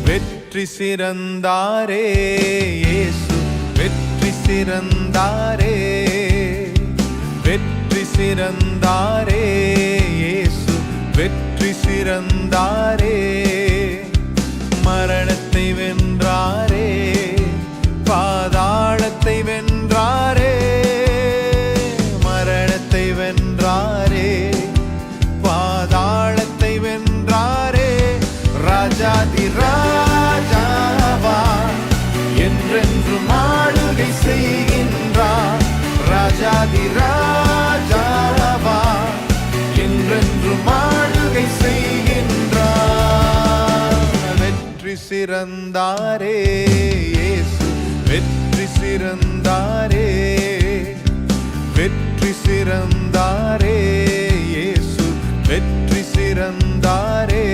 வெற்றி சிறந்தாரே இயேசு, வெற்றி சிறந்தாரே, வெற்றி சிறந்தாரே இயேசு, வெற்றி சிறந்தாரே. மரணத்தை வென்றாரே, பாதாளத்தை வென்றாரே, மரணத்தை வென்றாரே, பாதாளத்தை வென்றாரே. ராஜாதி ராஜாவா என்றென்றும் ஆளுகை செய்கின்றார். ராஜாதி ராஜாவா என்றென்றும் ஆளுகை செய்கின்றார். வெற்றி சிறந்தாரே இயேசு, வெற்றி சிறந்தாரே, வெற்றி சிறந்தாரே இயேசு, வெற்றி சிறந்தாரே.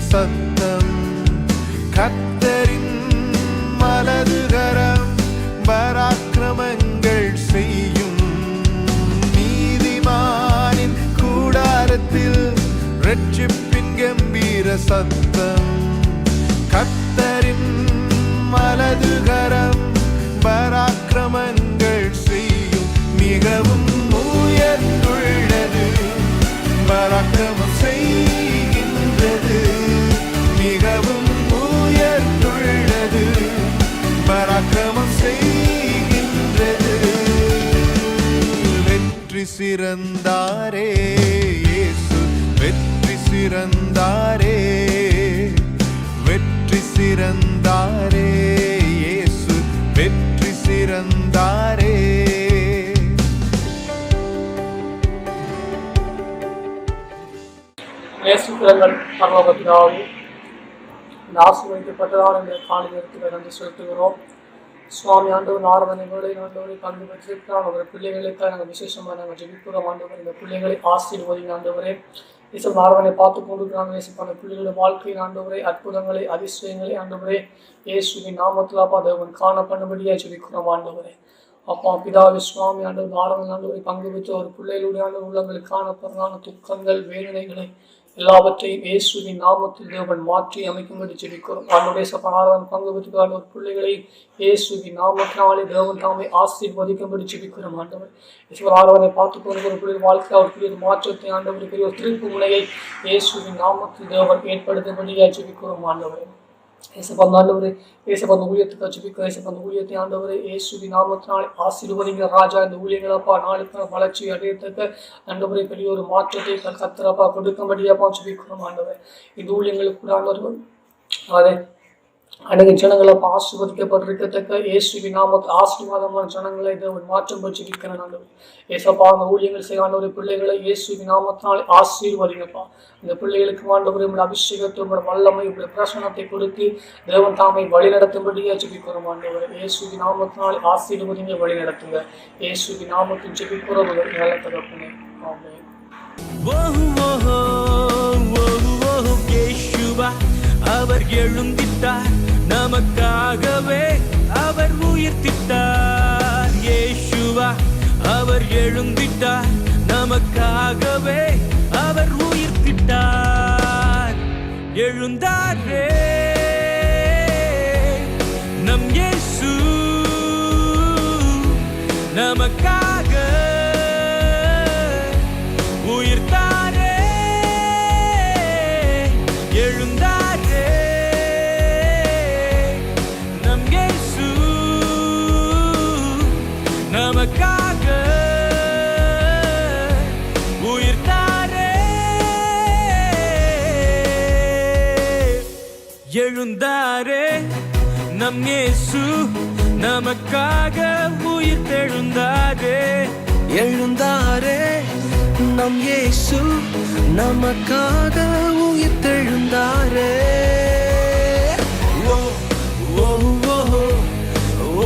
சத்தம் கர்த்தரின் மலதுகரம் பராக்கிரமங்கள் செய்யும். நீதிமானின் கூடாரத்தில் இரட்சிப்பின் கம்பீர சத்தம் கர்த்தரின் மலதுகரம் பராக்கிரமங்கள் செய்யும். மிகவும் உயர்ந்துள்ளது பராக்கிரமம் செய்கின்றது, மிகவும் உயர்ந்துள்ளது பராக்கிரமம் செய்கின்றது. வெற்றி சிறந்தாரே இயேசு, வெற்றி சிறந்தாரே, வெற்றி சிறந்தாரே இயேசு, வெற்றி சிறந்தாரே. நேசிக்கிறங்கள் பரலோகத்தினாவே, இந்த ஆசீர்வதிக்கப்பட்டதான இந்த காலை நேரத்தில் நன்றி செலுத்துகிறோம். சுவாமி ஆண்டவர் ஆராதனை வேலை ஆண்டவரை பங்கு பெற்றிருக்கிறார். ஒரு பிள்ளைகளுக்காக நாங்கள் விசேஷமாக நாங்கள் ஜெபிக்கிறோம். ஆண்டவர் இந்த பிள்ளைகளை ஆசீர்வதிங்க ஆண்டவரே. இயேசு ஆராதனை பார்த்து கொண்டிருக்கிறாங்க. இயேசுப்பான பிள்ளைகளுடைய வாழ்க்கையின் ஆண்டவரை அற்புதங்களை அதிசயங்களை ஆண்டவரே இயேசுவின் நாமத்தில் அப்பா தேவன் காண பண்ணும்படியாக ஜெபிக்கிறோம் ஆண்டவரே. அப்பா பிதாவி சுவாமி ஆண்டவர் ஆராதனை ஆண்டவரை பங்கு பெற்ற ஒரு பிள்ளைகளுடைய ஆண்டவர் உள்ளங்களுக்கு காணப்படுறதான துக்கங்கள் வேதனைகளை எல்லாவற்றையும் இயேசுவின் நாமத்தில் தேவன் மாற்றி அமைக்கும்படி ஜெபிக்கிறோம். ஆண்டவரே சபையாராதனை பங்கு பெற்றுக்கான ஒரு பிள்ளைகளை இயேசுவின் நாமத்தினாலே தேவன் தாமே ஆசீர்வதிக்கும்படி ஜெபிக்கிறோம். ஆண்டவர் ஈஸ்வர ஆராதனை பார்த்து கொண்டு ஒரு பிள்ளை வாழ்க்கை அவருக்குரிய ஒரு மாற்றத்தை ஆண்டவர் பெரிய ஒரு திருப்பு முனையை இயேசுவின் நாமத்தில் தேவன் ஏற்படுத்தும்படியாக ஜெபிக்கிறோம். ஆண்டவரே ஏசப்பந்தாண்டவரே, ஏசப்பந்த ஊழியத்துக்கு ஜெபிக்கிறோம். ஏசப்பந்த ஊழியத்தை ஆண்டவரே இயேசுவின் நாமத்தினாலே ஆசீர்வதிங்க ராஜா. இந்த ஊழியங்களப்பா நாளுக்கு வளர்ச்சி அடையத்தக்க ஆண்டவரே பெரிய ஒரு மாற்றத்தை கர்த்தரப்பா கொடுக்கும்படியாப்பா ஜெபிக்கிறோம். ஆண்டவரே இந்த ஊழியங்களுக்கு கூட ஆண்டவர் அதே அநேக ஜனங்களை ஆசீர்வதிக்கப்பட்டிருக்கத்தக்க இயேசுவின் நாமத்தில் ஆசீர்வாதமான ஜனங்களை இதை ஒரு மாற்றம் பற்றி இருக்கிறேன். ஆண்டவர் ஏசப்பா அந்த ஊழியங்கள் செய்ய ஆண்டவரை பிள்ளைகளை இயேசுவின் நாமத்தினாலே ஆசீர்வதிங்கப்பா. இந்த பிள்ளைகளுக்கு ஆண்டவர் உங்களுடைய அபிஷேகத்தை உங்களுடைய வல்லமை உங்களுடைய பிரசனத்தை கொடுத்து தேவன் தாமை வழி நடத்தும்படியாக ஜெபிக்கிறோம். ஆண்டவர் இயேசுவின் நாமத்தினாலே ஆசீர்வதிங்க, வழி நடத்துங்க. இயேசுவின் நாமத்தில் ஜெபிக்கிறோம் நல்ல தகப்பனே, ஆமென். அவர் எழுந்திட்டார், நமக்காகவே அவர் உயிர்த்திட்டார். இயேசுவா அவர் எழுந்திட்டார், நமக்காகவே அவர் உயிர்த்திட்டார். எழுந்தாரே நம் இயேசு, நமக்காக உயிர்த்தாரே. எழுந்தாரே நம் இயேசு, நமக்காக உயிர்த்தாரே. எழுந்தாரே நம் இயேசு, நமக்காக உயிர்த்தெழுந்தாரே. எழுந்தாரே நம் இயேசு நமக்காக உயிர்த்தெழுந்தாரே. ஓ ஓ ஓ ஓ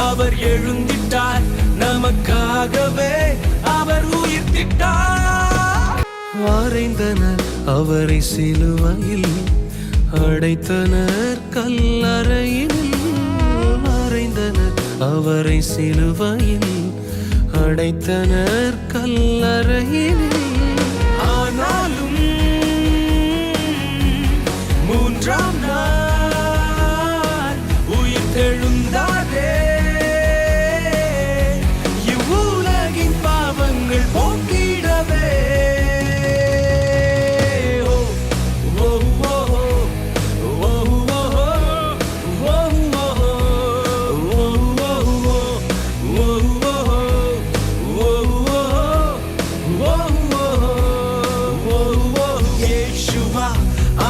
அவர் எழுந்திட்டார், நமக்காகவே அவர் உயிர்த்திட்டார். வரைந்தனர் அவரை சிலுவையில், அடைத்தனர் கல்லறையில். வரைந்தனர் அவரை சிலுவையில், அடைத்தனர் கல்லறையில். ஆனாலும் மூன்றாம் நாள் உயிர்த்தெழுந்தாரே. இவ்வுலகின் பாவங்கள் போக்கிடவே.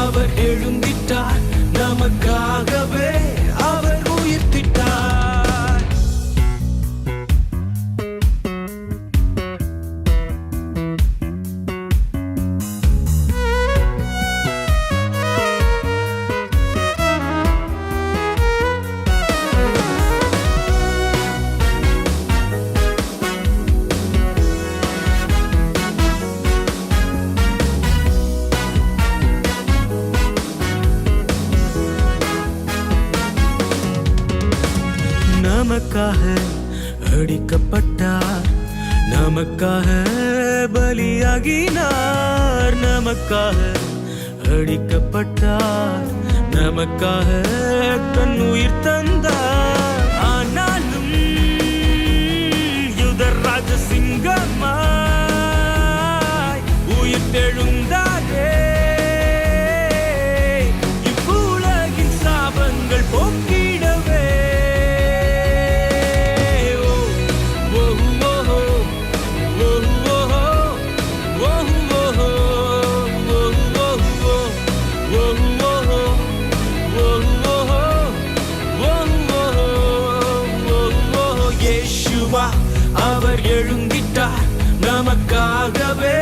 அவர் எழுந்திட்டார், நமக்காகவே அவர் உயிர்த்திட்டார். நமக்காக அடிக்கப்பட்டார், நமக்காக பலியாகினார். நமக்காக அடிக்கப்பட்டார், நமக்காக தன் உயிர் தந்தார். ஆனாலும் யுதராஜ சிங்கமாய் உயிர்த்தெழுந்தாரே. இவ்வுலகின் சாபங்கள் போக்கிடவே. அவர் எழுந்திட்டார், நமக்காகவே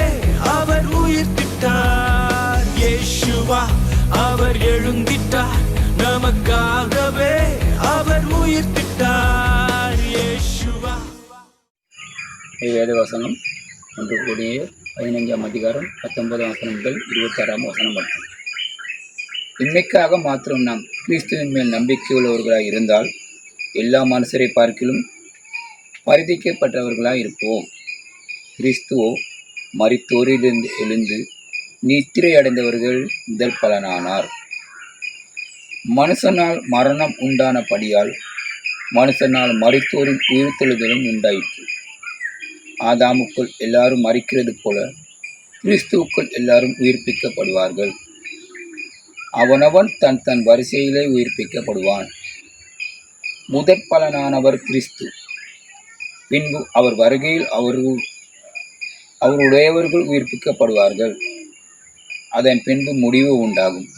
அவர் உயிர்த்திட்டார். இயேசுவா அவர் எழுந்திட்டார், நமக்காகவே அவர் உயிர்த்திட்டார். இயேசுவா. வேத வசனம் 1 Korinயர் 15ஆம் அதிகாரம் 19ஆம் வசனம் முதல் 26ஆம் வசனம் மட்டும். இன்மைக்காக மாத்திரம் நாம் கிறிஸ்துவின் மேல் நம்பிக்கை உள்ளவர்களாய் இருந்தால் எல்லா மனுஷரை பார்க்கிலும் பரிதிக்கப்பட்டவர்களாய் இருப்போம். கிறிஸ்துவோ மரித்தோரிலிருந்து எழுந்து நித்திரை அடைந்தவர்கள் முதல் பலனானார். மனுஷனால் மரணம் உண்டானபடியால் மனுஷனால் மரித்தோரின் உயிர்த்தெழுதலும் உண்டாயிற்று. ஆதாமுக்குள் எல்லாரும் மரிக்கிறது போல கிறிஸ்துவுக்குள் எல்லாரும் உயிர்ப்பிக்கப்படுவார்கள். அவனவன் தன் தன் வரிசையிலே உயிர்ப்பிக்கப்படுவான். முதற் பலனானவர் கிறிஸ்து. பின்பு அவர் வருகையில் அவருடையவர்கள் உயிர்ப்பிக்கப்படுவார்கள். அதன் பின்பு முடிவு உண்டாகும்.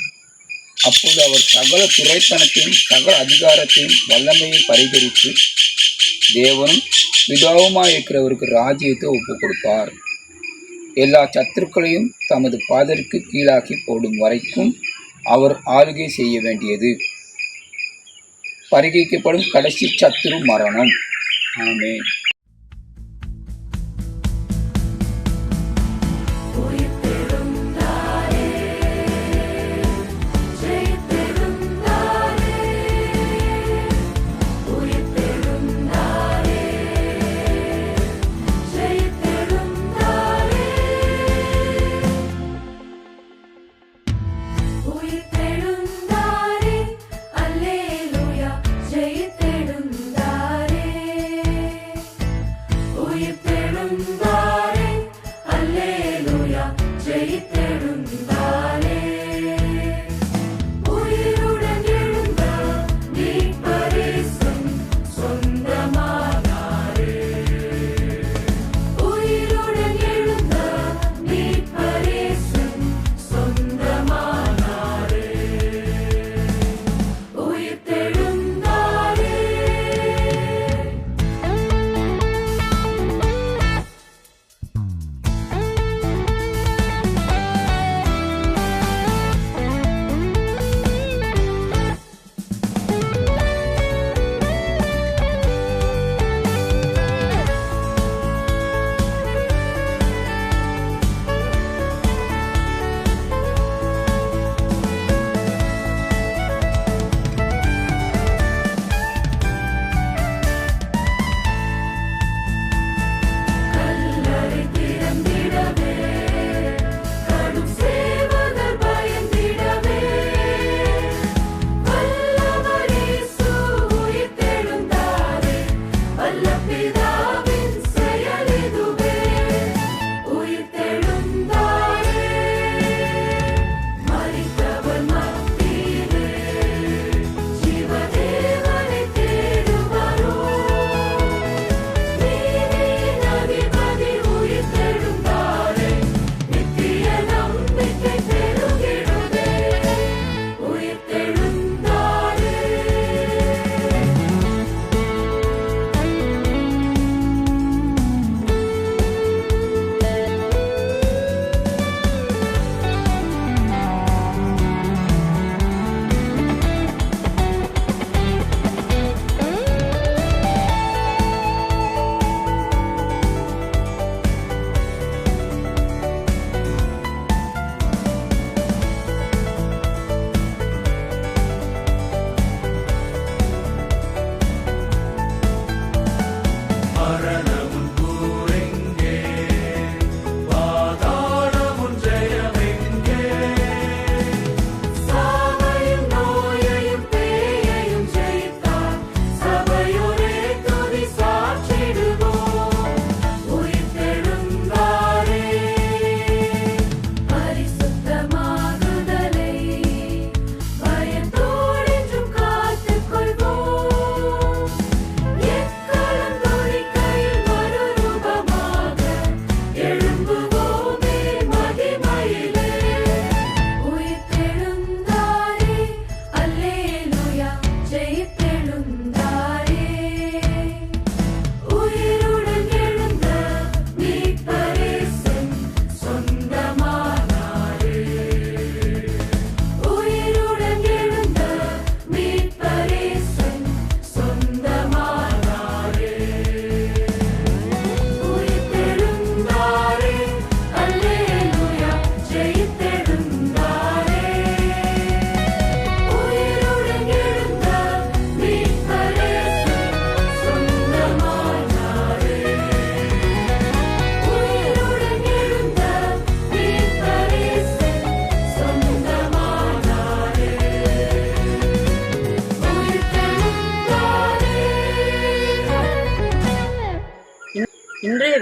அப்போது அவர் சகல துரைத்தனத்தையும் சகல அதிகாரத்தையும் வல்லமையை பரிகரித்து தேவனும் பிதாவுமாயிருக்கிறவருக்கு ராஜ்யத்தை ஒப்புக் கொடுப்பார். எல்லா சத்துருக்களையும் தமது பாதருக்கு கீழாக்கி போடும் வரைக்கும் அவர் ஆளுகை செய்ய வேண்டியது. பரிகரிக்கப்படும் கடைசி சத்துரு மரணம். ஆமென்.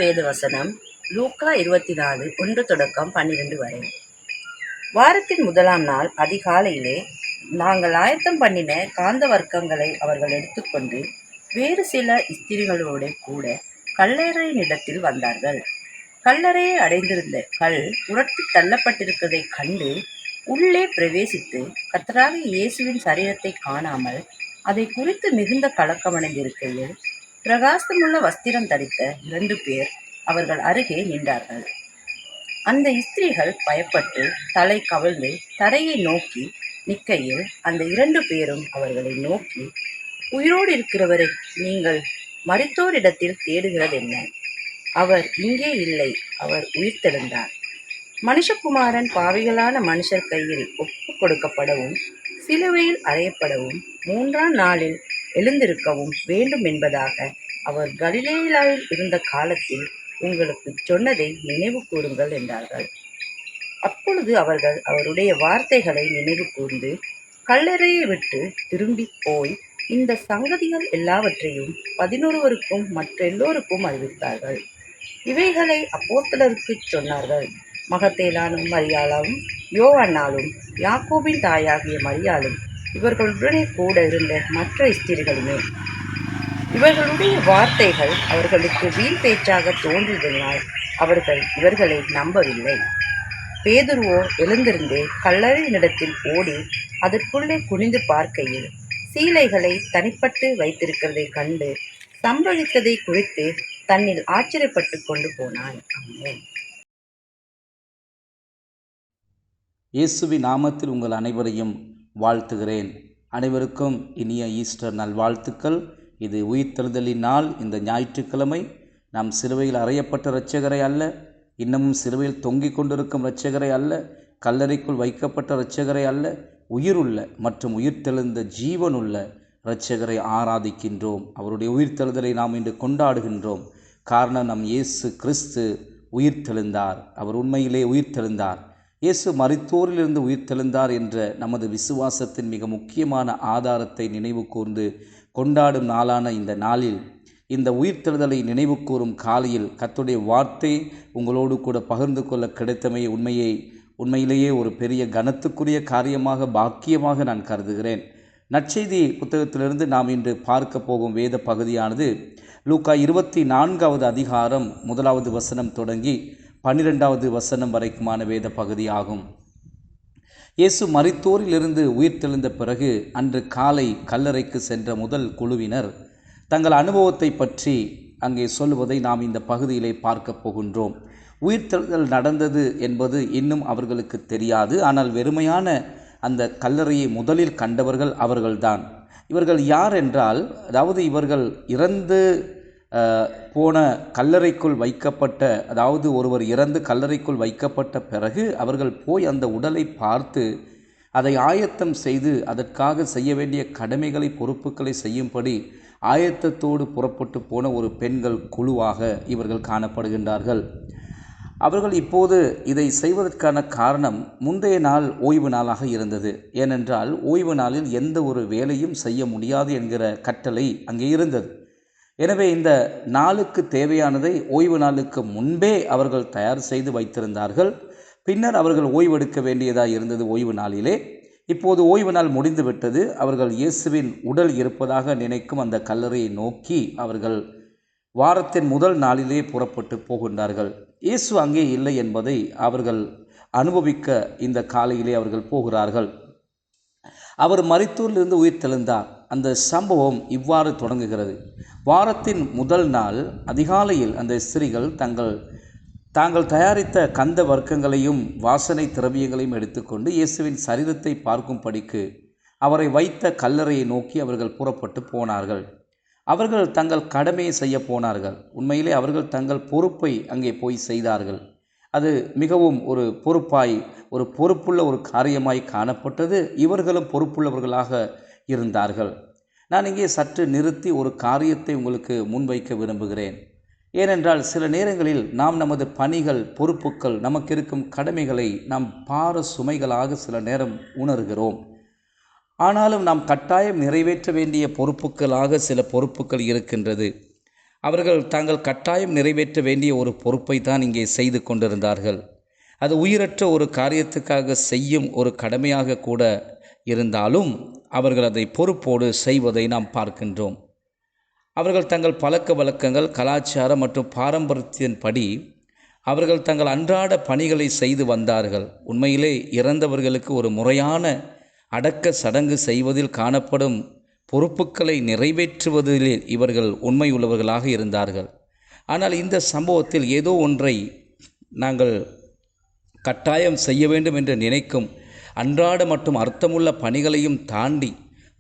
வேத வசனம் லூக்கா 24 1 தொடக்கம் 12 வரை. வாரத்தின் முதலாம் நாள் அதிகாலையிலே நாங்கள் ஆயத்தம் பண்ணின காந்த வர்க்கங்களை அவர்கள் எடுத்துக்கொண்டு வேறு சில ஸ்திரீகளோடு கூட கல்லறையினிடத்தில் வந்தார்கள். கல்லறையை அடைந்திருந்த கல் புரட்டி தள்ளப்பட்டிருக்கிறதை கண்டு உள்ளே பிரவேசித்து கர்த்தராகிய இயேசுவின் சரீரத்தை காணாமல் அதை குறித்து மிகுந்த கலக்கமடைந்திருக்கையில் பிரகாசமுள்ள வஸ்திரம் தரித்த 2 பேர் அவர்கள் அருகே நின்றார்கள். அந்த ஸ்திரீகள் பயப்பட்டு தலை கவிழ்ந்து தரையை நோக்கி நிற்கையில் அந்த 2 பேரும் அவர்களை நோக்கி, உயிரோடு இருக்கிறவரை நீங்கள் மரித்தோரிடத்தில் தேடுகிறதென்ன? அவர் இங்கே இல்லை, அவர் உயிர்த்தெழுந்தார். மனுஷகுமாரன் பாவிகளான மனுஷர் கையில் ஒப்பு கொடுக்கப்படவும் சிலுவையில் அறையப்படவும் 3ஆம் நாளில் எழுந்திருக்கவும் வேண்டும் என்பதாக அவர் கலிலேயாவில் இருந்த காலத்தில் உங்களுக்கு சொன்னதை நினைவு கூறுங்கள் என்றார்கள். அப்பொழுது அவர்கள் அவருடைய வார்த்தைகளை நினைவு கூர்ந்து கல்லறையை விட்டு திரும்பி போய் இந்த சங்கதிகள் எல்லாவற்றையும் 11 மற்றெல்லோருக்கும் அறிவித்தார்கள். இவைகளை அப்போஸ்தலருக்கு சொன்னார்கள். மகதலேனாலும் மரியாளும் யோவானாலும் யாக்கோபின் தாயாகிய மரியாளும் இவர்களுடனே கூட இருந்த மற்ற ஸ்திரீகளுமே. இவர்களுடைய வார்த்தைகள் அவர்களுக்கு வீண் பேச்சாக தோன்றியதனால் அவர்கள் இவர்களை நம்பவில்லை. பேதுருவோ எழுந்திருந்து கல்லறையினிடத்தில் ஓடி அதற்குள்ளே குனிந்து பார்க்கையில் சீலைகளை தனிப்பட்டு வைத்திருக்கிறதை கண்டு சம்பவித்ததை குறித்து தன்னில் ஆச்சரியப்பட்டு கொண்டு போனான். ஆமென். இயேசுவின் நாமத்தில் உங்கள் அனைவரையும் வாழ்த்துகிறேன். அனைவருக்கும் இனிய ஈஸ்டர் நல்வாழ்த்துக்கள். இது உயிர்த்தெழுதலின் நாள். இந்த ஞாயிற்றுக்கிழமை நாம் சிலுவையில் அறையப்பட்ட இரட்சகரை அல்ல, இன்னமும் சிலுவையில் தொங்கிக் கொண்டிருக்கும் இரட்சகரை அல்ல, கல்லறைக்குள் வைக்கப்பட்ட இரட்சகரை அல்ல, உயிருள்ள மற்றும் உயிர்த்தெழுந்த ஜீவனுள்ள இரட்சகரை ஆராதிக்கின்றோம். அவருடைய உயிர்த்தெழுதலை நாம் இன்று கொண்டாடுகின்றோம். காரணம், நம் இயேசு கிறிஸ்து உயிர்த்தெழுந்தார். அவர் உண்மையிலே உயிர்த்தெழுந்தார். இயேசு மரித்தோரிலிருந்து உயிர்த்தெழுந்தார் என்ற நமது விசுவாசத்தின் மிக முக்கியமான ஆதாரத்தை நினைவு கூர்ந்து கொண்டாடும் நாளான இந்த நாளில், இந்த உயிர்த்தெழுதலை நினைவு கூறும் காலையில் கர்த்தருடைய வார்த்தை உங்களோடு கூட பகிர்ந்து கொள்ள கிடைத்தமை உண்மையிலேயே ஒரு பெரிய கனத்துக்குரிய காரியமாக, பாக்கியமாக நான் கருதுகிறேன். நற்செய்தி புத்தகத்திலிருந்து நாம் இன்று பார்க்க போகும் வேத பகுதியானது லூக்கா 24வது அதிகாரம் 1வது வசனம் தொடங்கி 12வது வசனம் வரைக்குமான வேத பகுதி ஆகும். இயேசு மரித்தோரிலிருந்து உயிர்த்தெழுந்த பிறகு அன்று காலை கல்லறைக்கு சென்ற முதல் குழுவினர் தங்கள் அனுபவத்தை பற்றி அங்கே சொல்லுவதை நாம் இந்த பகுதியிலே பார்க்க போகின்றோம். உயிர்த்தெழுதல் நடந்தது என்பது இன்னும் அவர்களுக்கு தெரியாது. ஆனால் வெறுமையான அந்த கல்லறையை முதலில் கண்டவர்கள் அவர்கள்தான். இவர்கள் யார் என்றால், அதாவது இவர்கள் இறந்து போன கல்லறைக்குள் வைக்கப்பட்ட, அதாவது ஒருவர் இறந்து கல்லறைக்குள் வைக்கப்பட்ட பிறகு அவர்கள் போய் அந்த உடலை பார்த்து அதை ஆயத்தம் செய்து அதற்காக செய்ய வேண்டிய கடமைகளை, பொறுப்புகளை செய்யும்படி ஆயத்தத்தோடு புறப்பட்டு போன ஒரு பெண்கள் குழுவாக இவர்கள் காணப்படுகின்றார்கள். அவர்கள் இப்போது இதை செய்வதற்கான காரணம், முந்தைய நாள் ஓய்வு நாளாக இருந்தது. ஏனென்றால் ஓய்வு நாளில் எந்த ஒரு வேலையும் செய்ய முடியாது என்கிற கட்டளை அங்கே இருந்தது. எனவே இந்த நாளுக்கு தேவையானதை ஓய்வு நாளுக்கு முன்பே அவர்கள் தயார் செய்து வைத்திருந்தார்கள். பின்னர் அவர்கள் ஓய்வெடுக்க வேண்டியதாக இருந்தது ஓய்வு நாளிலே. இப்போது ஓய்வு நாள் முடிந்துவிட்டது. அவர்கள் இயேசுவின் உடல் இருப்பதாக நினைக்கும் அந்த கல்லறையை நோக்கி அவர்கள் வாரத்தின் முதல் நாளிலே புறப்பட்டு போகின்றார்கள். இயேசு அங்கே இல்லை என்பதை அவர்கள் அனுபவிக்க இந்த காலையிலே அவர்கள் போகிறார்கள். அவர் மரித்தோரிலிருந்து உயிர்த்தெழுந்தார். அந்த சம்பவம் இவ்வாறு தொடங்குகிறது. வாரத்தின் முதல் நாள் அதிகாலையில் அந்த ஸ்திரீகள் தாங்கள் தயாரித்த கந்த வர்க்கங்களையும் வாசனை திரவியங்களையும் எடுத்துக்கொண்டு இயேசுவின் சரீரத்தை பார்க்கும்படிக்கு அவரை வைத்த கல்லறையை நோக்கி அவர்கள் புறப்பட்டு போனார்கள். அவர்கள் தங்கள் கடமையை செய்ய போனார்கள். உண்மையிலே அவர்கள் தங்கள் பொறுப்பை அங்கே போய் செய்தார்கள். அது மிகவும் ஒரு பொறுப்புள்ள ஒரு காரியமாய் காணப்பட்டது. இவர்களும் பொறுப்புள்ளவர்களாக இருந்தார்கள். நான் இங்கே சற்று நிறுத்தி ஒரு காரியத்தை உங்களுக்கு முன்வைக்க விரும்புகிறேன். ஏனென்றால் சில நேரங்களில் நாம் நமது பணிகள், பொறுப்புகள், நமக்கு இருக்கும் கடமைகளை நாம் பார சுமைகளாக சில நேரம் உணர்கிறோம். ஆனாலும் நாம் கட்டாயம் நிறைவேற்ற வேண்டிய பொறுப்புகளாக சில பொறுப்புகள் இருக்கின்றது. அவர்கள் தாங்கள் கட்டாயம் நிறைவேற்ற வேண்டிய ஒரு பொறுப்பை தான் இங்கே செய்து கொண்டிருந்தார்கள். அது உயிரற்ற ஒரு காரியத்துக்காக செய்யும் ஒரு கடமையாக கூட இருந்தாலும் அவர்கள் அதை பொறுப்போடு செய்வதை நாம் பார்க்கின்றோம். அவர்கள் தங்கள் பழக்க வழக்கங்கள், கலாச்சாரம் மற்றும் பாரம்பரியத்தின்படி அவர்கள் தங்கள் அன்றாட பணிகளை செய்து வந்தார்கள். உண்மையிலே இறந்தவர்களுக்கு ஒரு முறையான அடக்க சடங்கு செய்வதில் காணப்படும் பொறுப்புகளை நிறைவேற்றுவதில் இவர்கள் உண்மையுள்ளவர்களாக இருந்தார்கள். ஆனால் இந்த சம்பவத்தில் ஏதோ ஒன்றை நாங்கள் கட்டாயம் செய்ய வேண்டும் என்று நினைக்கும் அன்றாட மற்றும் அர்த்தமுள்ள பணிகளையும் தாண்டி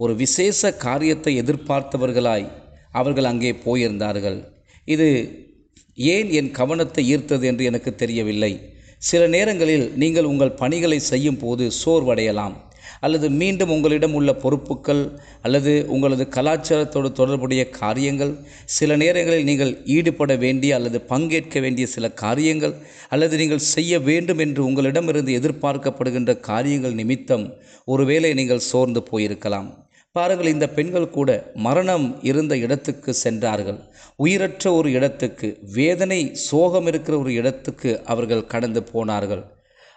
ஒரு விசேஷ காரியத்தை எதிர்பார்த்தவர்களாய் அவர்கள் அங்கே போயிருந்தார்கள். இது ஏன் என் கவனத்தை ஈர்த்தது என்று எனக்கு தெரியவில்லை. சில நேரங்களில் நீங்கள் உங்கள் பணிகளை செய்யும் போது சோர்வடையலாம், அல்லது மீண்டும் உங்களிடம் உள்ள பொறுப்புகள் அல்லது உங்களது கலாச்சாரத்தோடு தொடர்புடைய காரியங்கள், சில நேரங்களில் நீங்கள் ஈடுபட வேண்டிய அல்லது பங்கேற்க வேண்டிய சில காரியங்கள், அல்லது நீங்கள் செய்ய வேண்டும் என்று உங்களிடமிருந்து எதிர்பார்க்கப்படுகின்ற காரியங்கள் நிமித்தம் ஒருவேளை நீங்கள் சோர்ந்து போயிருக்கலாம். பாருங்கள், இந்த பெண்கள் கூட மரணம் இருந்த இடத்துக்கு சென்றார்கள். உயிரற்ற ஒரு இடத்துக்கு, வேதனை சோகம் இருக்கிற ஒரு இடத்துக்கு அவர்கள் கடந்து போனார்கள்.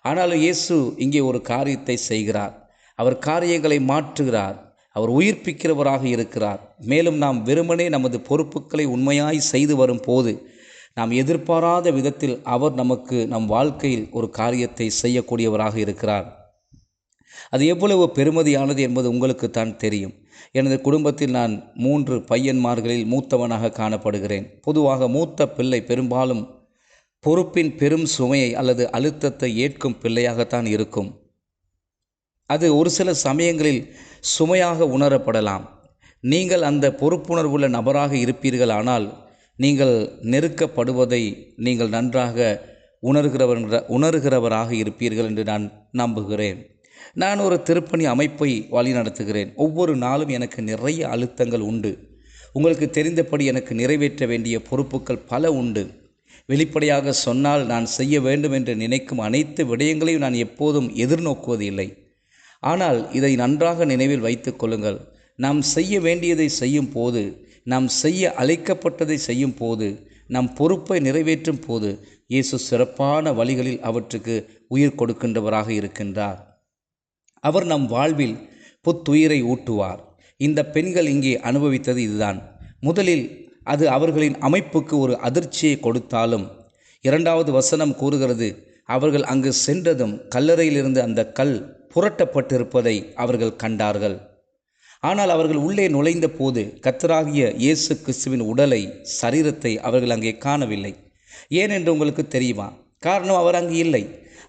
ஆனால் இயேசு இங்கே ஒரு காரியத்தை செய்கிறார். அவர் காரியங்களை மாற்றுகிறார். அவர் உயிர்ப்பிக்கிறவராக இருக்கிறார். மேலும் நாம் வெறுமனே நமது பொறுப்புகளை உண்மையாய் செய்து வரும் போது நாம் எதிர்பாராத விதத்தில் அவர் நமக்கு நம் வாழ்க்கையில் ஒரு காரியத்தை செய்யக்கூடியவராக இருக்கிறார். அது எவ்வளவு பெருமதியானது என்பது உங்களுக்கு தான் தெரியும். எனது குடும்பத்தில் நான் 3 பையன்மார்களில் மூத்தவனாக காணப்படுகிறேன். பொதுவாக மூத்த பிள்ளை பெரும்பாலும் பொறுப்பின் பெரும் சுமையை அல்லது அழுத்தத்தை ஏற்கும் பிள்ளையாகத்தான் இருக்கும். அது ஒரு சில சமயங்களில் சுமையாக உணரப்படலாம். நீங்கள் அந்த பொறுப்புணர்வுள்ள நபராக இருப்பீர்கள். ஆனால் நீங்கள் நெருக்கப்படுவதை நீங்கள் நன்றாக உணர்கிறவராக இருப்பீர்கள் என்று நான் நம்புகிறேன். நான் ஒரு திருப்பணி அமைப்பை வழிநடத்துகிறேன். ஒவ்வொரு நாளும் எனக்கு நிறைய அழுத்தங்கள் உண்டு. உங்களுக்கு தெரிந்தபடி எனக்கு நிறைவேற்ற வேண்டிய பொறுப்புகள் பல உண்டு. வெளிப்படையாக சொன்னால், நான் செய்ய வேண்டும் என்று நினைக்கும் அனைத்து விடயங்களையும் நான் எப்போதும் எதிர்நோக்குவது இல்லை. ஆனால் இதை நன்றாக நினைவில் வைத்து கொள்ளுங்கள். நாம் செய்ய வேண்டியதை செய்யும் போது, நாம் செய்ய அழைக்கப்பட்டதை செய்யும் போது, நம் பொறுப்பை நிறைவேற்றும் போது இயேசு சிறப்பான வழிகளில் அவற்றுக்கு உயிர் கொடுக்கின்றவராக இருக்கின்றார். அவர் நம் வாழ்வில் புத்துயிரை ஊட்டுவார். இந்த பெண்கள் இங்கே அனுபவித்தது இதுதான். முதலில் அது அவர்களின் அமைப்புக்கு ஒரு அதிர்ச்சியை கொடுத்தாலும், 2வது வசனம் கூறுகிறது, அவர்கள் அங்கு சென்றதும் கல்லறையிலிருந்து அந்த கல் புரட்டப்பட்டிருப்பதை அவர்கள் கண்டார்கள். ஆனால் அவர்கள் உள்ளே நுழைந்த போது கர்த்தராகிய இயேசு கிறிஸ்துவின் உடலை, சரீரத்தை அவர்கள் அங்கே காணவில்லை. ஏன் என்று உங்களுக்கு தெரியுமா? காரணம், அவர் அங்கு இல்லை.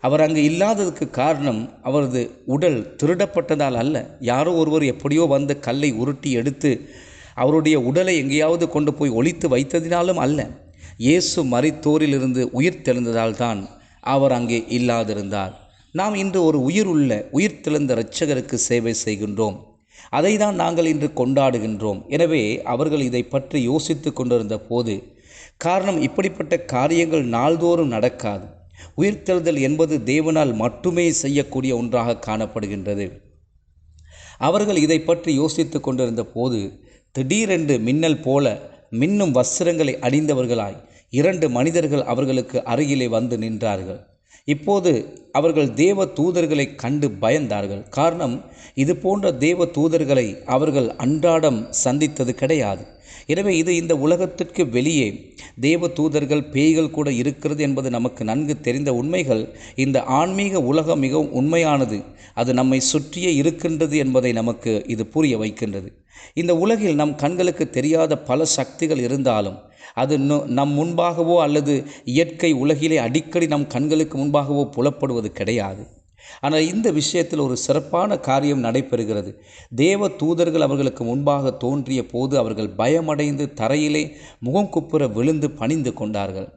அவர் அங்கு இல்லாததுக்கு காரணம் அவரது உடல் திருடப்பட்டதால் அல்ல. யாரோ ஒருவர் எப்படியோ வந்து கல்லை உருட்டி எடுத்து அவருடைய உடலை எங்கேயாவது கொண்டு போய் ஒளித்து வைத்ததினாலும் அல்ல. இயேசு மரித்தோரிலிருந்து உயிர் தெழுந்ததால் தான் அவர் அங்கே இல்லாதிருந்தார். நாம் இன்று ஒரு உயிர் தெழுந்த இரட்சகருக்கு சேவை செய்கின்றோம். அதை தான் நாங்கள் இன்று கொண்டாடுகின்றோம். எனவே அவர்கள் இதை பற்றி யோசித்து கொண்டிருந்த போது, காரணம், இப்படிப்பட்ட காரியங்கள் நாள்தோறும் நடக்காது. உயிர்த்தெழுதல் என்பது தேவனால் மட்டுமே செய்யக்கூடிய ஒன்றாக காணப்படுகின்றது. அவர்கள் இதை பற்றி யோசித்து கொண்டிருந்த போது திடீரென்று மின்னல் போல மின்னும் வஸ்திரங்களை அணிந்தவர்களாய் 2 மனிதர்கள் அவர்களுக்கு அருகிலே வந்து நின்றார்கள். இப்போது அவர்கள் தேவ தூதர்களை கண்டு பயந்தார்கள். காரணம், இது போன்ற தேவ தூதர்களை அவர்கள் அன்றாடம் சந்தித்தது கிடையாது. எனவே இது இந்த உலகத்திற்கு வெளியே தேவ தூதர்கள், பேய்கள் கூட இருக்கிறது என்பது நமக்கு நன்கு தெரிந்த உண்மைகள். இந்த ஆன்மீக உலகம் மிகவும் உண்மையானது. அது நம்மை சுற்றியே இருக்கின்றது என்பதை நமக்கு இது புரிய வைக்கின்றது. இந்த உலகில் நம் கண்களுக்கு தெரியாத பல சக்திகள் இருந்தாலும் அது நம் முன்பாகவோ அல்லது இயற்கை உலகிலே அடிக்கடி நம் கண்களுக்கு முன்பாகவோ புலப்படுவது கிடையாது. ஆனால் இந்த விஷயத்தில் ஒரு சிறப்பான காரியம் நடைபெறுகிறது. தேவ தூதர்கள் அவர்களுக்கு முன்பாக தோன்றிய போது அவர்கள் பயமடைந்து தரையிலே முகம் குப்புற விழுந்து பணிந்து கொண்டார்கள்.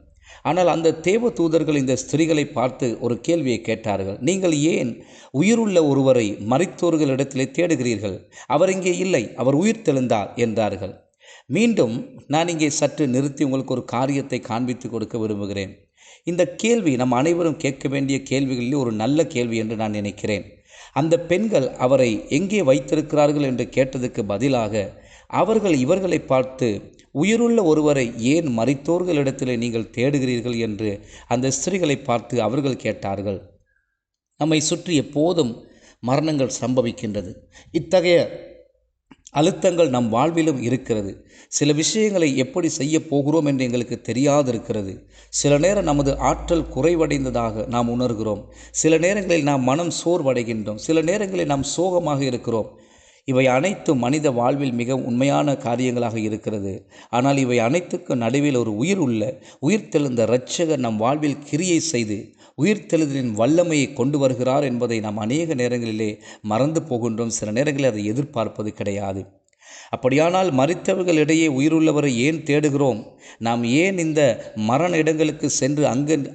ஆனால் அந்த தேவ தூதர்கள் இந்த ஸ்திரீகளை பார்த்து ஒரு கேள்வியை கேட்டார்கள். நீங்கள் ஏன் உயிருள்ள ஒருவரை மரித்தோர்களிடத்திலே தேடுகிறீர்கள்? அவர் இங்கே இல்லை, அவர் உயிர் தெழுந்தார் என்றார்கள். மீண்டும் நான் இங்கே சற்று நிறுத்தி உங்களுக்கு ஒரு காரியத்தை காண்பித்து கொடுக்க விரும்புகிறேன். இந்த கேள்வி நம் அனைவரும் கேட்க வேண்டிய கேள்விகளில் ஒரு நல்ல கேள்வி என்று நான் நினைக்கிறேன். அந்த பெண்கள் அவரை எங்கே வைத்திருக்கிறார்கள் என்று கேட்டதுக்கு பதிலாக அவர்கள் இவர்களை பார்த்து உயிருள்ள ஒருவரை ஏன் மரித்தோர்களிடத்திலே நீங்கள் தேடுகிறீர்கள் என்று அந்த ஸ்திரீகளை பார்த்து அவர்கள் கேட்டார்கள். நம்மை சுற்றி எப்போதும் மரணங்கள் சம்பவிக்கின்றது. இத்தகைய அழுத்தங்கள் நம் வாழ்விலும் இருக்கிறது. சில விஷயங்களை எப்படி செய்ய போகிறோம் என்று எங்களுக்கு தெரியாதிருக்கிறது. சில நேரம் நமது ஆற்றல் குறைவடைந்ததாக நாம் உணர்கிறோம். சில நேரங்களில் நாம் மனம் சோர்வடைகின்றோம். சில நேரங்களில் நாம் சோகமாக இருக்கிறோம். இவை அனைத்தும் மனித வாழ்வில் மிக உண்மையான காரியங்களாக இருக்கிறது. ஆனால் இவை அனைத்துக்கும் நடுவில் ஒரு உயிர்த்தெழுந்த இரட்சகர் நம் வாழ்வில் கிரியை செய்து உயிர்த்தெழுதலின் வல்லமையை கொண்டு வருகிறார் என்பதை நாம் அநேக நேரங்களிலே மறந்து போகின்றோம். சில நேரங்களில் அதை எதிர்பார்ப்பது கிடையாது. அப்படியானால் மரித்தவர்களிடையே உயிருள்ளவரை ஏன் தேடுகிறோம்? நாம் ஏன் இந்த மரண இடங்களுக்கு சென்று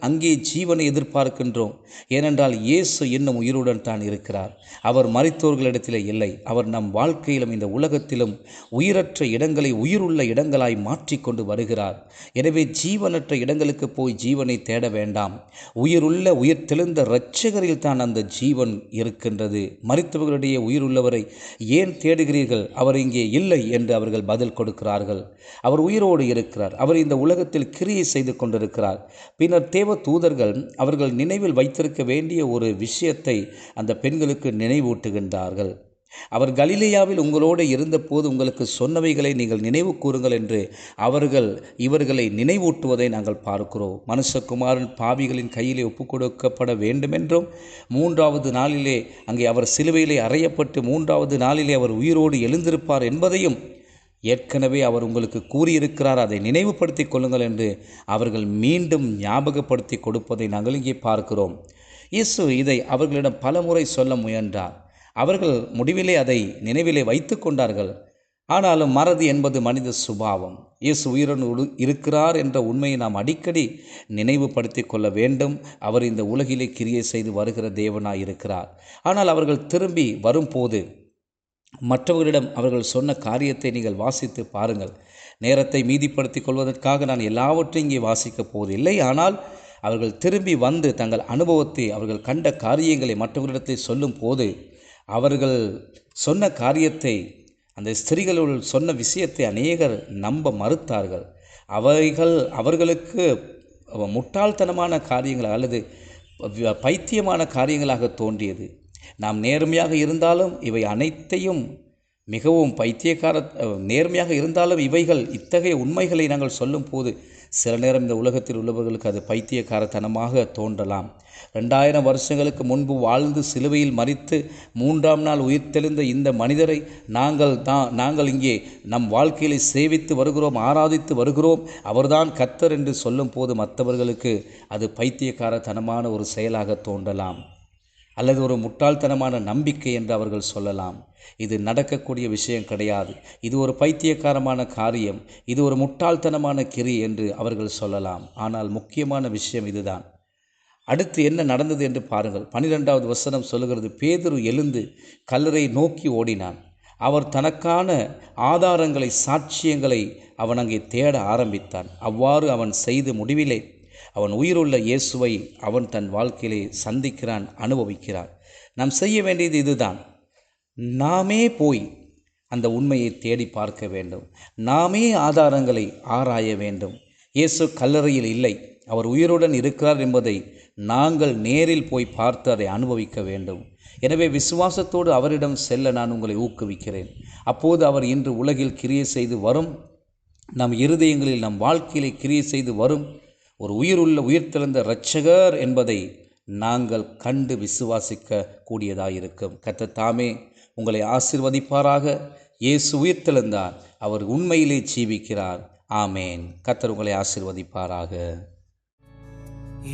அங்கே ஜீவனை எதிர்பார்க்கின்றோம்? ஏனென்றால் இயேசு இன்னும் உயிருடன் தான் இருக்கிறார். அவர் மரித்தோர்களிடத்திலே இல்லை. அவர் நம் வாழ்க்கையிலும் இந்த உலகத்திலும் உயிரற்ற இடங்களை உயிருள்ள இடங்களாய் மாற்றிக்கொண்டு வருகிறார். எனவே ஜீவனற்ற இடங்களுக்கு போய் ஜீவனை தேட வேண்டாம். உயிர்த்தெழுந்த இரட்சகரில் தான் அந்த ஜீவன் இருக்கின்றது. மரித்தவர்களிடையே உயிருள்ளவரை ஏன் தேடுகிறீர்கள்? அவர் இங்கே இல்லை என்று அவர்கள் பதில் கொடுக்கிறார்கள். அவர் உயிரோடு இருக்கிறார். அவர் இந்த உலகத்தில் கிரியை செய்து கொண்டிருக்கிறார். பின்னர் தேவ தூதர்கள் அவர்கள் நினைவில் வைத்திருக்க வேண்டிய ஒரு விஷயத்தை அந்த பெண்களுக்கு நினைவூட்டுகின்றார்கள். அவர் கலிலேயாவில் உங்களோடு இருந்தபோது உங்களுக்கு சொன்னவைகளை நீங்கள் நினைவு கூறுங்கள் என்று இவர்களை நினைவூட்டுவதை நாங்கள் பார்க்கிறோம். மனுஷகுமாரன் பாவிகளின் கையிலே ஒப்புக்கொடுக்கப்பட வேண்டுமென்றும் 3வது நாளிலே அங்கே அவர் சிலுவையிலே அறையப்பட்டு 3வது நாளிலே அவர் உயிரோடு எழுந்திருப்பார் என்பதையும் ஏற்கனவே அவர் உங்களுக்கு கூறியிருக்கிறார். அதை நினைவுபடுத்திக் கொள்ளுங்கள் என்று அவர்கள் மீண்டும் ஞாபகப்படுத்தி கொடுப்பதை நாங்கள் இங்கே பார்க்கிறோம். இயேசு இதை அவர்களிடம் பலமுறை சொல்ல முயன்றார். அவர்கள் முடிவிலே அதை நினைவிலே வைத்து கொண்டார்கள். ஆனாலும் மறதி என்பது மனித சுபாவம். இயேசு உயிரோடு இருக்கிறார் என்ற உண்மையை நாம் அடிக்கடி நினைவுபடுத்தி கொள்ள வேண்டும். அவர் இந்த உலகிலே கிரியை செய்து வருகிற தேவனாய் இருக்கிறார். ஆனால் அவர்கள் திரும்பி வரும்போது மற்றவர்களிடம் அவர்கள் சொன்ன காரியத்தை நீங்கள் வாசித்து பாருங்கள். நேரத்தை மீதிப்படுத்தி கொள்வதற்காக நான் எல்லாவற்றையும் இங்கே வாசிக்கப் போவதில்லை. ஆனால் அவர்கள் திரும்பி வந்து தங்கள் அனுபவத்தை அவர்கள் கண்ட காரியங்களை மற்றவர்களிடத்தில் சொல்லும் போது அவர்கள் சொன்ன காரியத்தை, அந்த ஸ்திரீகளோடு சொன்ன விஷயத்தை அநேகர் நம்ப மறுத்தார்கள். அவர்களுக்கு முட்டாள்தனமான காரியங்கள் அல்லது பைத்தியமான காரியங்களாக தோன்றியது. நாம் நேர்மையாக இருந்தாலும் இவை அனைத்தையும் மிகவும் நேர்மையாக இருந்தாலும் இவைகள் இத்தகைய உண்மைகளை நாங்கள் சொல்லும் போது சில நேரம் இந்த உலகத்தில் உள்ளவர்களுக்கு அது பைத்தியக்காரத்தனமாக தோன்றலாம். 2000 வருஷங்களுக்கு முன்பு வாழ்ந்து சிலுவையில் மரித்து 3ஆம் நாள் உயிர்த்தெழுந்த இந்த மனிதரை நாங்கள் இங்கே நம் வாழ்க்கையிலே சேவித்து வருகிறோம், ஆராதித்து வருகிறோம், அவர்தான் கர்த்தர் என்று சொல்லும் போது மற்றவர்களுக்கு அது பைத்தியக்காரத்தனமான ஒரு செயலாக தோன்றலாம் அல்லது ஒரு முட்டாள்தனமான நம்பிக்கை என்று அவர்கள் சொல்லலாம். இது நடக்கக்கூடிய விஷயம் கிடையாது. இது ஒரு பைத்தியக்காரமான காரியம், இது ஒரு முட்டாள்தனமான கிரி என்று அவர்கள் சொல்லலாம். ஆனால் முக்கியமான விஷயம் இதுதான். அடுத்து என்ன நடந்தது என்று பாருங்கள். 12வது வசனம் சொல்லுகிறது, பேதுரு எழுந்து கல்லறை நோக்கி ஓடினான். அவர் தனக்கான ஆதாரங்களை, சாட்சியங்களை அவன் அங்கே தேட ஆரம்பித்தான். அவ்வாறு அவன் செய்து முடிவிலே அவன் உயிருள்ள இயேசுவை அவன் தன் வாழ்க்கையிலே சந்திக்கிறான், அனுபவிக்கிறான். நாம் செய்ய வேண்டியது இதுதான். நாமே போய் அந்த உண்மையை தேடி பார்க்க வேண்டும். நாமே ஆதாரங்களை ஆராய வேண்டும். இயேசு கல்லறையில் இல்லை, அவர் உயிருடன் இருக்கிறார் என்பதை நாங்கள் நேரில் போய் பார்த்து அதை அனுபவிக்க வேண்டும். எனவே விசுவாசத்தோடு அவரிடம் செல்ல நான் உங்களை ஊக்குவிக்கிறேன். அப்போது அவர் இன்று உலகில் கிரியை செய்து வரும், நம் இருதயங்களில் நம் வாழ்க்கையிலே கிரியை செய்து வரும் ஒரு உயிர்த்தெழுந்த இரட்சகர் என்பதை நாங்கள் கண்டு விசுவாசிக்க கூடியதாயிருக்கும். கர்த்தர் தாமே உங்களை ஆசீர்வதிப்பாராக. இயேசு உயிர்த்தெழுந்தார், அவர் உண்மையிலே ஜீவிக்கிறார். ஆமேன். கர்த்தர் உங்களை ஆசீர்வதிப்பாராக.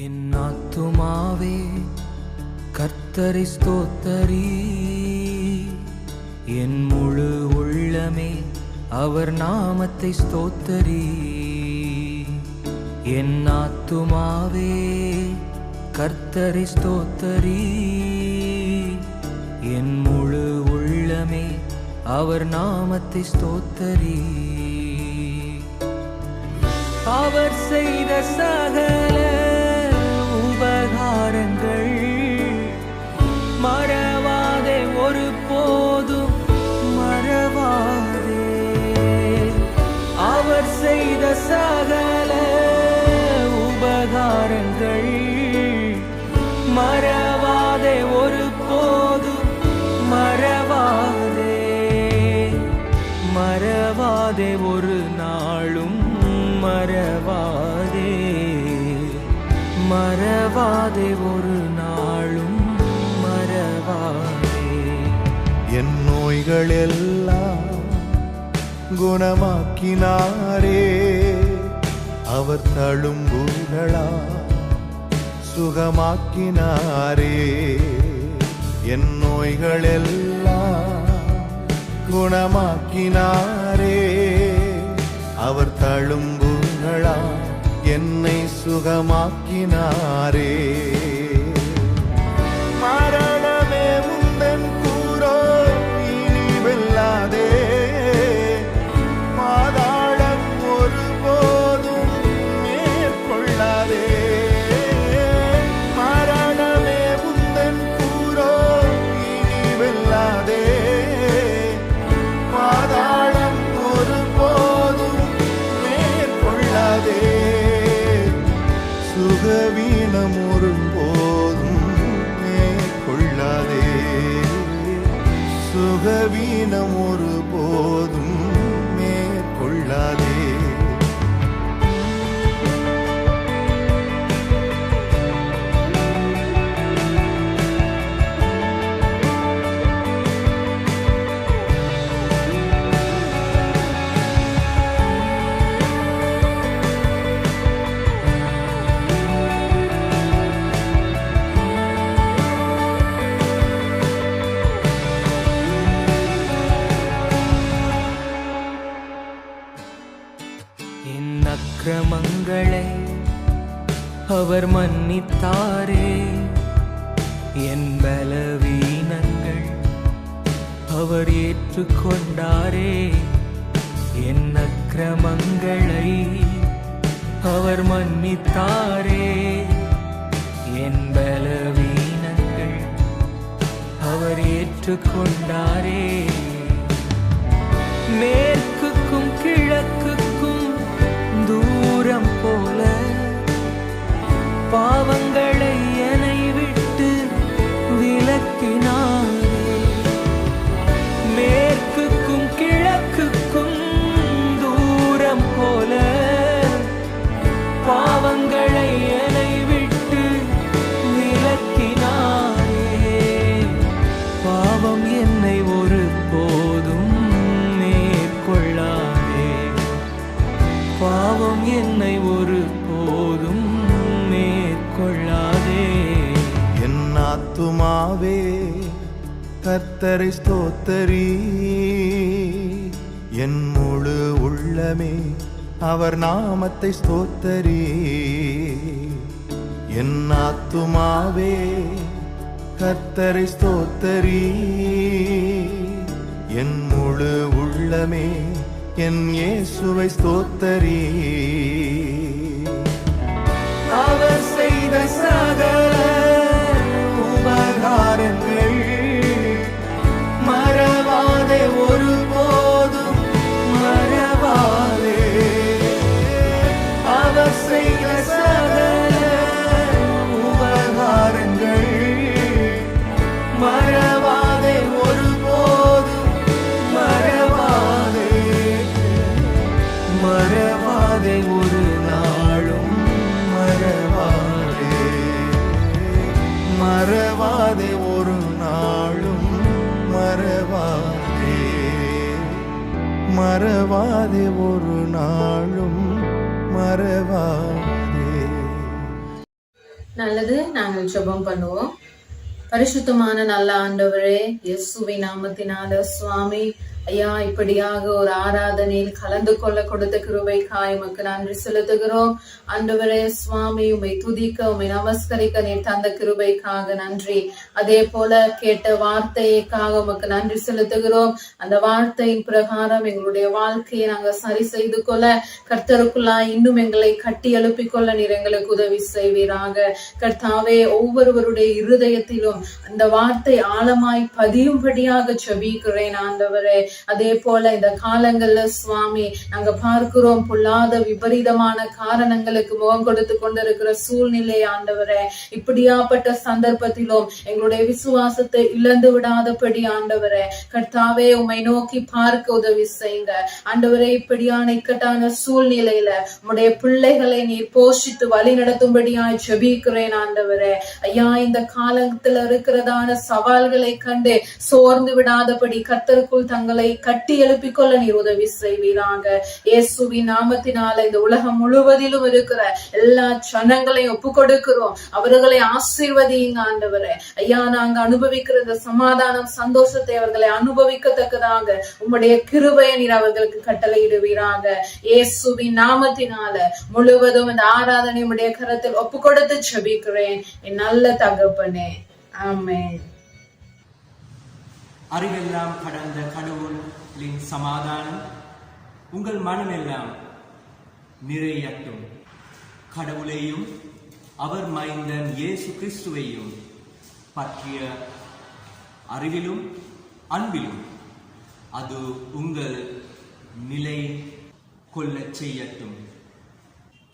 என் ஆத்துமாவே கர்த்தரை ஸ்தோத்தரி, என் முழு உள்ளமே அவர் நாமத்தை ஸ்தோத்தரி. என் ஆத்துமாவே கர்த்தரை ஸ்தோத்தரி, என் முழு உள்ளமே அவர் நாமத்தை ஸ்தோத்தரி. அவர் செய்த சகல உபகாரங்கள் மறவாதே, ஒரு போதும் மறவாதே. அவர் சகல உபகாரங்கள் மறவாதே ஒரு போதும் மறவாதே மறவாதே ஒரு நாளும் மறவாதே மறவாதே ஒரு நாளும் மறவாதே. என் நோய்கள் எல்லாம் குணமாக்கினாரே, அவர் தழும்புகளா சுகமாக்கினாரே. என் நோய்கள் எல்லாம் குணமாக்கினாரே, அவர் தழும்புகளா என்னை சுகமாக்கினாரே. மரணமே உந்தன் கூரோ இனி வெல்லாதே, பாதாளம் ஒருபோதும் மேற்கொள்ளாதே. மரணமே உந்தன் கூரோ இனி வெல்லாதே, பாதாளம் ஒருபோதும் மேற்கொள்ளாதே. சுகவீனம் ஒருபோதும் மேற்கொள்ளாதே, சுகவீனம் ஒருபோதும் மேற்கொள்ளாதே. என் அக்கிரமங்களை அவர் மன்னித்தாரே, என் பலவீனங்கள் அவர் ஏற்றுக்கொண்டாரே. என் அக்கிரமங்களை அவர் மன்னித்தாரே, என் பலவீனங்கள் அவர் ஏற்றுக்கொண்டாரே. மேற்குக்கும் கிழக்குக்கும் தூரம் போல பாவங்களை என்னை விட்டு விலக்கினாரே. மேற்குக்கும் கிழக்குக்கும் தூரம் போல பாவங்களை என்னை விட்டு விலக்கினாரே. பாவம் என்னை ஒரு போதும் மேற்கொள்ளாதே, பாவம் என்னை ஒரு போதும் மேற்கொள்ளாதே. என் ஆத்துமாவே கர்த்தரை ஸ்தோத்தரி, என் முழு உள்ளமே அவர் நாமத்தை ஸ்தோத்தரி. என் ஆத்துமாவே கர்த்தரை ஸ்தோத்தரி, என் முழு உள்ளமே என் இயேசுவை ஸ்தோத்தரி. அவர் செய்த சகல உபகாரங்கள் மறவாதே ஒருபோதும் மறவாதே. அவர் செய்த சகல உபகாரங்கள் மறவாதே ஒருபோதும் மறவாதே. மறவாதே ஒரு நாளும் மறவாதே, மறவாதே ஒரு நாளும் மறவாதே, மறவாதே ஒரு நாளும் மறவாதே. நல்லது, நாங்கள் ஜெபம் பண்ணுவோம். பரிசுத்தமான நல்ல ஆண்டவரே, இயேசுவின் நாமத்தினால சுவாமி ஐயா, இப்படியாக ஒரு ஆராதனையில் கலந்து கொள்ள கொடுத்த கிருபைக்காய் உமக்கு நன்றி செலுத்துகிறோம். ஆண்டவரே சுவாமி, உம்மை துதிக்க உம்மை நமஸ்கரிக்க நீர் தந்த கிருபைக்காக நன்றி. அதே போல கேட்ட வார்த்தைக்காக உமக்கு நன்றி செலுத்துகிறோம். அந்த வார்த்தையின் பிரகாரம் எங்களுடைய வாழ்க்கையை நாங்கள் சரி செய்து கொள்ள, கர்த்தருக்குள்ளா இன்னும் எங்களை கட்டி எழுப்பிக் கொள்ள நீர் எங்களுக்கு உதவி செய்வீராக. கர்த்தாவே, ஒவ்வொருவருடைய இருதயத்திலும் அந்த வார்த்தை ஆழமாய் பதியும்படியாக ஜெபிக்கிறேன். ஆண்டவரே, அதே போல இந்த காலங்கள்ல சுவாமி நாங்க பார்க்கிறோம், பொல்லாத விபரீதமான காரணங்களுக்கு முகம் கொடுத்து கொண்டிருக்கிற சூழ்நிலை ஆண்டவரே, இப்படியாப்பட்ட சந்தர்ப்பத்திலும் எங்களுடைய விசுவாசத்தை இழந்து விடாதபடி ஆண்டவரே கர்த்தாவே உம்மை நோக்கி பார்க்க உதவி செய்யுங்க ஆண்டவரே. இப்படியான இக்கட்டான சூழ்நிலையில உம்முடைய பிள்ளைகளை நீர் போஷித்து வழி நடத்தும்படியாய் ஜெபிக்கிறேன் ஆண்டவரே. ஐயா, இந்த காலத்துல இருக்கிறதான சவால்களை கண்டு சோர்ந்து விடாதபடி கர்த்தருக்குள் தங்களை கட்டி எழுப்பிக் கொள்ள நீர் உதவி செய்வீராங்க. இயேசுவின் நாமத்தினால இந்த உலகம் முழுவதிலும் இருக்கிற எல்லா ஜனங்களையும் ஒப்பு கொடுக்கிறோம். அவர்களை ஆசீர்வதிங்க ஆண்டவரே. ஐயா, நாங்க அனுபவிக்கிற இந்த சமாதானம் சந்தோஷத்தை அவர்களை அனுபவிக்கத்தக்கதாக உம்முடைய கிருபையை நீர் அவர்களுக்கு கட்டளையிடுவீராங்க. இயேசுவின் நாமத்தினால முழுவதும் இந்த ஆராதனை உம்முடைய கரத்தில் ஒப்பு கொடுத்து ஜெபிக்கிறேன் என் நல்ல தகப்பனே. ஆமென். அறிவெல்லாம் கடந்த கடவுளின் சமாதானம் உங்கள் மனமெல்லாம் நிறையட்டும். கடவுளையும் அவர் மைந்தன் இயேசு கிறிஸ்துவையும் பற்றிய அறிவிலும் அன்பிலும் அது உங்கள் நிலை கொள்ளச் செய்யட்டும்.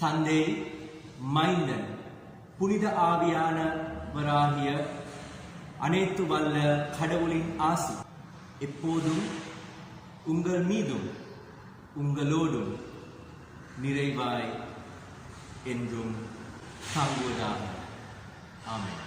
தந்தை, மைந்தன், புனித ஆவியானவராகிய அனைத்து வல்ல கடவுளின் ஆசி எப்போதும் உங்கள் மீதும் உங்களோடும் நிறைவாய் என்றும் தங்குவதாக. ஆமென்.